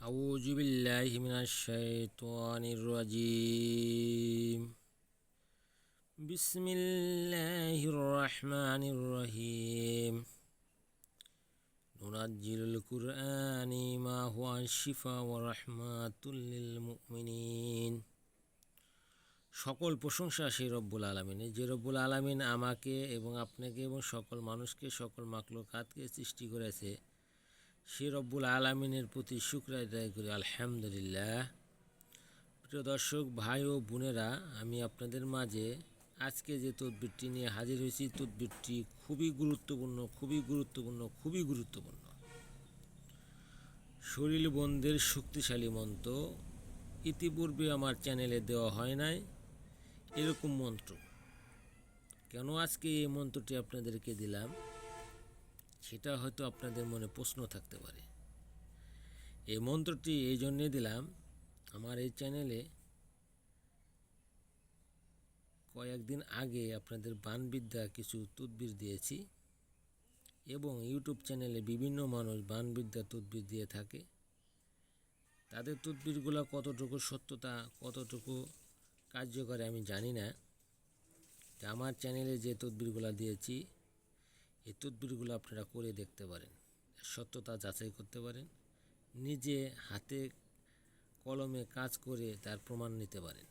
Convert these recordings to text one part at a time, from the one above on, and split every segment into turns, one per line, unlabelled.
আউযু বিল্লাহি মিনাশ শাইতানির রাজিম। বিসমিল্লাহির রহমানির রহিম। নুনাজ্জিলুল কুরআনি মা হুয়া শিফা ওয়া রাহমাতুল লিল মুমিনিন। সকল প্রশংসা সেই রব্বুল আলামিনের, যে রব্বুল আলামিন আমাকে এবং আপনাকে এবং সকল মানুষকে, সকল মাখলুকাতকে সৃষ্টি করেছে। সে রব্বুল আলামিনের প্রতি শুকর আদায় করি, আলহামদুলিল্লাহ। প্রিয় দর্শক ভাই ও বোনেরা, আমি আপনাদের মাঝে আজকে যে তদবিরটি নিয়ে হাজির হয়েছি, তদবিরটি খুবই গুরুত্বপূর্ণ, খুবই গুরুত্বপূর্ণ, খুবই গুরুত্বপূর্ণ। শরীর বন্ধের শক্তিশালী মন্ত্র, ইতিপূর্বে আমার চ্যানেলে দেওয়া হয় নাই এরকম মন্ত্র। কেন আজকে এই মন্ত্রটি আপনাদেরকে দিলাম, সেটা হয়তো আপনাদের মনে প্রশ্ন থাকতে পারে। এই মন্ত্রটি এই জন্যে দিলাম, আমার এই চ্যানেলে কয়েকদিন আগে আপনাদের বানবিদ্যা কিছু তদবির দিয়েছি এবং ইউটিউব চ্যানেলে বিভিন্ন মানুষ বানবিদ্যা তদবির দিয়ে থাকে। তাদের তদবিরগুলো কতটুকু সত্যতা, কতটুকু কার্যকরী আমি জানি না। আমার চ্যানেলে যে তদবিরগুলো দিয়েছি, এই তদবিরগুলো আপনারা করে দেখতে পারেন, সত্যতা যাচাই করতে পারেন, নিজে হাতে কলমে কাজ করে তার প্রমাণ নিতে পারেন।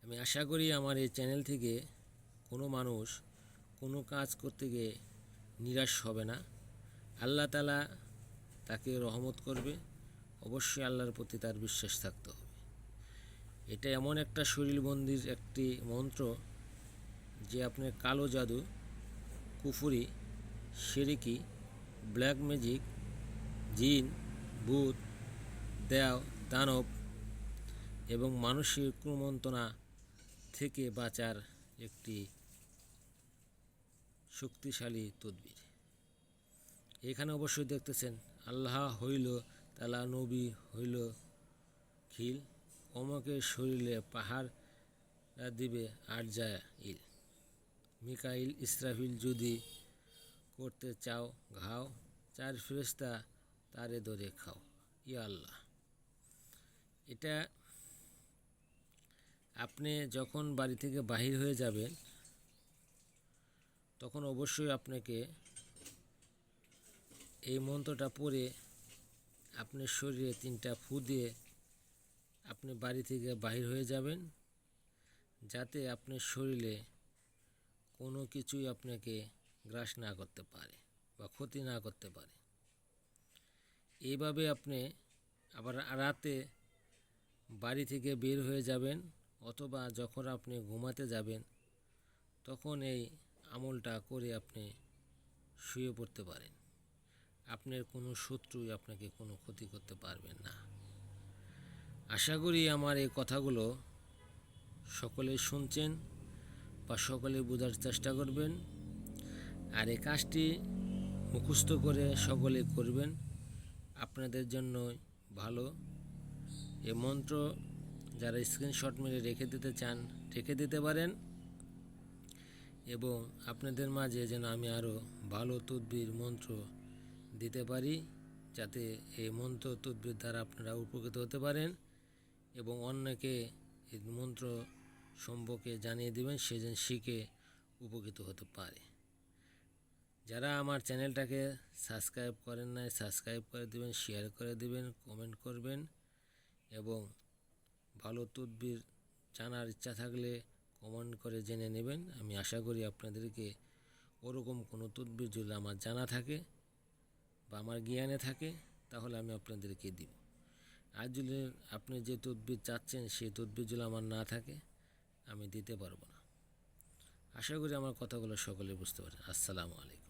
আমি আশা করি আমার এই চ্যানেল থেকে কোনো মানুষ কোনো কাজ করতে গিয়ে নিরাশ হবে না। আল্লাহ তাআলা তাকে রহমত করবে। অবশ্যই আল্লাহর প্রতি তার বিশ্বাস থাকতে হবে। এটা এমন একটা শরীরবন্দির একটি মন্ত্র যে আপনার কালো জাদু, কুফরি, শিরকি, ব্ল্যাক ম্যাজিক, জিন, ভূত, দেও, দানব এবং মানুষের কুমন্ত্রণা থেকে বাঁচার একটি শক্তিশালী তদবির। এখানে অবশ্যই দেখতেছেন, আল্লাহ হইল তালা, নবী হইল খিল, অমকের শরীরে পাহাড় দিবে আর যায় ইল, মিকাইল ইসরাফিল যদি করতে চাও ঘাও, চার ফেরেশতা তারে ধরে খাও, ইয়া আল্লাহ। এটা আপনি যখন বাড়ি থেকে বাহির হয়ে যাবেন, তখন অবশ্যই আপনাকে এই মন্ত্রটা পড়ে আপনার শরীরে 3টা ফু দিয়ে আপনি বাড়ি থেকে বাহির হয়ে যাবেন, যাতে আপনার শরীরে কোনো কিছুই আপনাকে গ্রাস না করতে পারে বা ক্ষতি না করতে পারে। এইভাবে আপনি আবার রাতে বাড়ি থেকে বের হয়ে যাবেন, অথবা যখন আপনি ঘুমাতে যাবেন তখন এই আমলটা করে আপনি শুয়ে পড়তে পারেন। আপনার কোনো শত্রুই আপনাকে কোনো ক্ষতি করতে পারবেন না। আশা করি আমার এই কথাগুলো সকলে শুনছেন বা সকলে বোঝার চেষ্টা করবেন, আর এই কাজটি মুখস্থ করে সকলে করবেন, আপনাদের জন্যই ভালো। এই মন্ত্র যারা স্ক্রিনশট মেরে রেখে দিতে চান রেখে দিতে পারেন, এবং আপনাদের মাঝে যেন আমি আরও ভালো তদবির মন্ত্র দিতে পারি, যাতে এই মন্ত্র তদবির দ্বারা আপনারা উপকৃত হতে পারেন এবং অন্যকে এই মন্ত্র সম্পর্কে জানিয়ে দেবেন, সে যেন শিখে উপকৃত হতে পারে। যারা আমার চ্যানেলটাকে সাবস্ক্রাইব করেন নাই, সাবস্ক্রাইব করে দেবেন, শেয়ার করে দেবেন, কমেন্ট করবেন, এবং ভালো তদবির জানার ইচ্ছা থাকলে কমেন্ট করে জেনে নেবেন। আমি আশা করি আপনাদেরকে ওরকম কোনো তদবির যদি আমার জানা থাকে বা আমার জ্ঞানে থাকে, তাহলে আমি আপনাদেরকে দিব। আর যদি আপনি যে তদবির চাচ্ছেন সেই তদবির যদি আমার না থাকে, আমি দিতে পারবো না। আশা করি আমার কথাগুলো সকলে বুঝতে পারেন। আসসালামু আলাইকুম।